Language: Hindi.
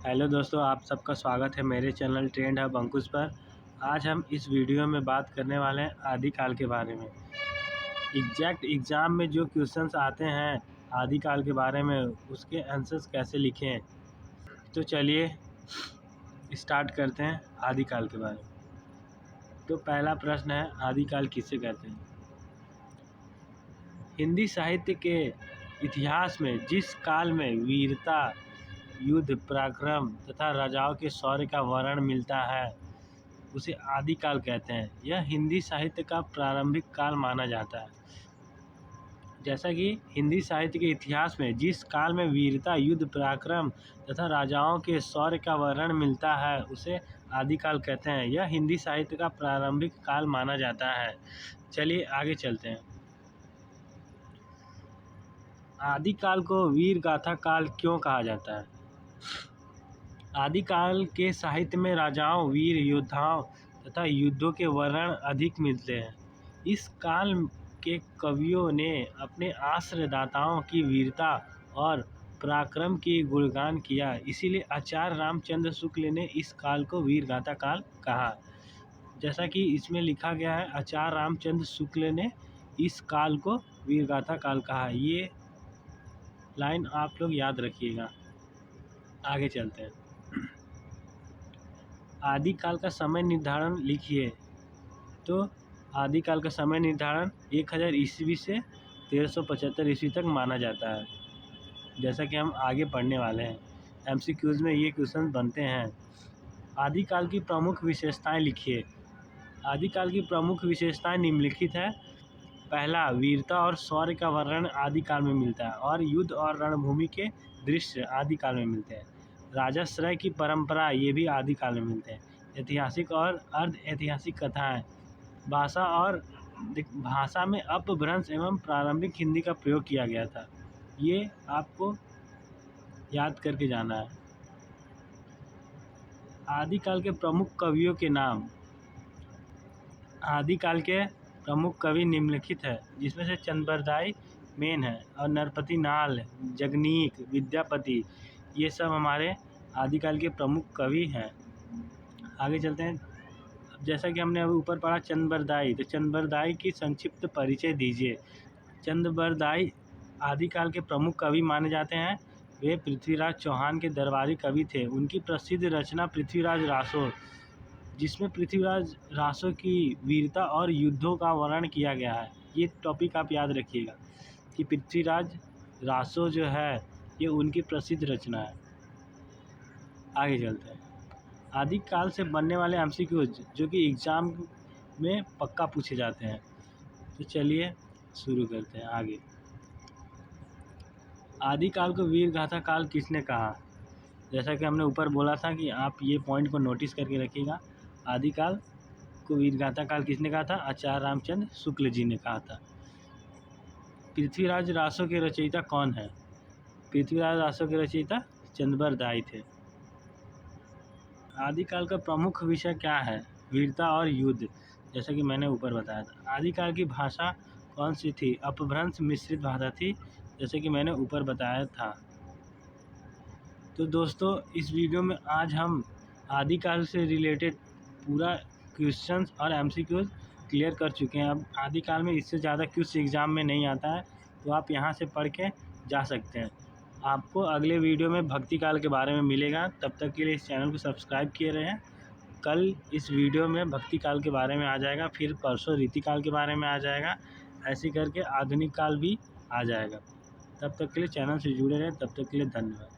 हेलो दोस्तों, आप सबका स्वागत है मेरे चैनल ट्रेंड हब अंकुश पर। आज हम इस वीडियो में बात करने वाले हैं आदिकाल के बारे में। एग्जैक्ट एग्ज़ाम में जो क्वेश्चंस आते हैं आदिकाल के बारे में, उसके आंसर्स कैसे लिखें। तो चलिए स्टार्ट करते हैं आदिकाल के बारे में। तो पहला प्रश्न है, आदिकाल किसे कहते हैं। हिंदी साहित्य के इतिहास में जिस काल में वीरता, युद्ध, पराक्रम तथा राजाओं के शौर्य का वर्णन मिलता है उसे आदिकाल कहते हैं। यह हिंदी साहित्य का प्रारंभिक काल माना जाता है। जैसा कि हिंदी साहित्य के इतिहास में जिस काल में वीरता, युद्ध, पराक्रम तथा राजाओं के शौर्य का वर्णन मिलता है उसे आदिकाल कहते हैं। यह हिंदी साहित्य का प्रारंभिक काल माना जाता है। चलिए आगे चलते हैं। आदिकाल को वीर गाथा काल क्यों कहा जाता है। आदिकाल के साहित्य में राजाओं, वीर योद्धाओं तथा युद्धों के वर्णन अधिक मिलते हैं। इस काल के कवियों ने अपने आश्रयदाताओं की वीरता और पराक्रम की गुणगान किया, इसीलिए आचार्य रामचंद्र शुक्ल ने इस काल को वीरगाथा काल कहा। जैसा कि इसमें लिखा गया है, आचार्य रामचंद्र शुक्ल ने इस काल को वीरगाथा काल कहा। ये लाइन आप लोग याद रखिएगा। आगे चलते हैं। आदिकाल का समय निर्धारण लिखिए। तो आदिकाल का समय निर्धारण 1000 ईस्वी से 1375 ईस्वी तक माना जाता है। जैसा कि हम आगे पढ़ने वाले हैं, एमसीक्यूज में ये क्वेश्चन बनते हैं। आदिकाल की प्रमुख विशेषताएं लिखिए। आदिकाल की प्रमुख विशेषताएं निम्नलिखित है। पहला, वीरता और शौर्य का वर्णन आदिकाल में मिलता है और युद्ध और रणभूमि के दृश्य आदिकाल में मिलते हैं। राजाश्रय की परंपरा, ये भी आदिकाल में मिलते हैं। ऐतिहासिक और अर्ध ऐतिहासिक कथाएं, भाषा में अपभ्रंश एवं प्रारंभिक हिंदी का प्रयोग किया गया था। ये आपको याद करके जाना है। आदिकाल के प्रमुख कवियों के नाम। आदिकाल के प्रमुख कवि निम्नलिखित है, जिसमें से चंद्रबरदाई मेन है और नरपति नाल, जगनीक, विद्यापति, ये सब हमारे आदिकाल के प्रमुख कवि हैं। आगे चलते हैं। जैसा कि हमने अभी ऊपर पढ़ा चंद्रबरदाई, तो चंद्रबरदाई की संक्षिप्त परिचय दीजिए। चंद्रबरदाई आदिकाल के प्रमुख कवि माने जाते हैं। वे पृथ्वीराज चौहान के दरबारी कवि थे। उनकी प्रसिद्ध रचना पृथ्वीराज रासो, जिसमें पृथ्वीराज रासो की वीरता और युद्धों का वर्णन किया गया है। ये टॉपिक आप याद रखिएगा कि पृथ्वीराज रासो जो है ये उनकी प्रसिद्ध रचना है। आगे चलते हैं। आदिकाल से बनने वाले एमसीक्यूज जो कि एग्ज़ाम में पक्का पूछे जाते हैं। तो चलिए शुरू करते हैं आगे। आदिकाल को वीरगाथा काल किसने कहा। जैसा कि हमने ऊपर बोला था कि आप ये पॉइंट को नोटिस करके रखिएगा। आदिकाल को वीरगाथा काल किसने कहा था। आचार्य रामचंद्र शुक्ल जी ने कहा था। पृथ्वीराज रासो के रचयिता कौन है। पृथ्वीराज रासो के रचयिता चंद्रबरदाई थे। आदिकाल का प्रमुख विषय क्या है। वीरता और युद्ध, जैसा कि मैंने ऊपर बताया था। आदिकाल की भाषा कौन सी थी। अपभ्रंश मिश्रित भाषा थी, जैसे कि मैंने ऊपर बताया था। तो दोस्तों, इस वीडियो में आज हम आदिकाल से रिलेटेड पूरा क्वेश्चंस और एमसीक्यूज क्लियर कर चुके हैं। अब आदिकाल में इससे ज़्यादा क्वेश्चन एग्ज़ाम में नहीं आता है, तो आप यहाँ से पढ़ के जा सकते हैं। आपको अगले वीडियो में भक्ति काल के बारे में मिलेगा। तब तक के लिए इस चैनल को सब्सक्राइब किए रहें। कल इस वीडियो में भक्ति काल के बारे में आ जाएगा, फिर परसों रीतिकाल के बारे में आ जाएगा, ऐसे करके आधुनिक काल भी आ जाएगा। तब तक के लिए चैनल से जुड़े रहें। तब तक के लिए धन्यवाद।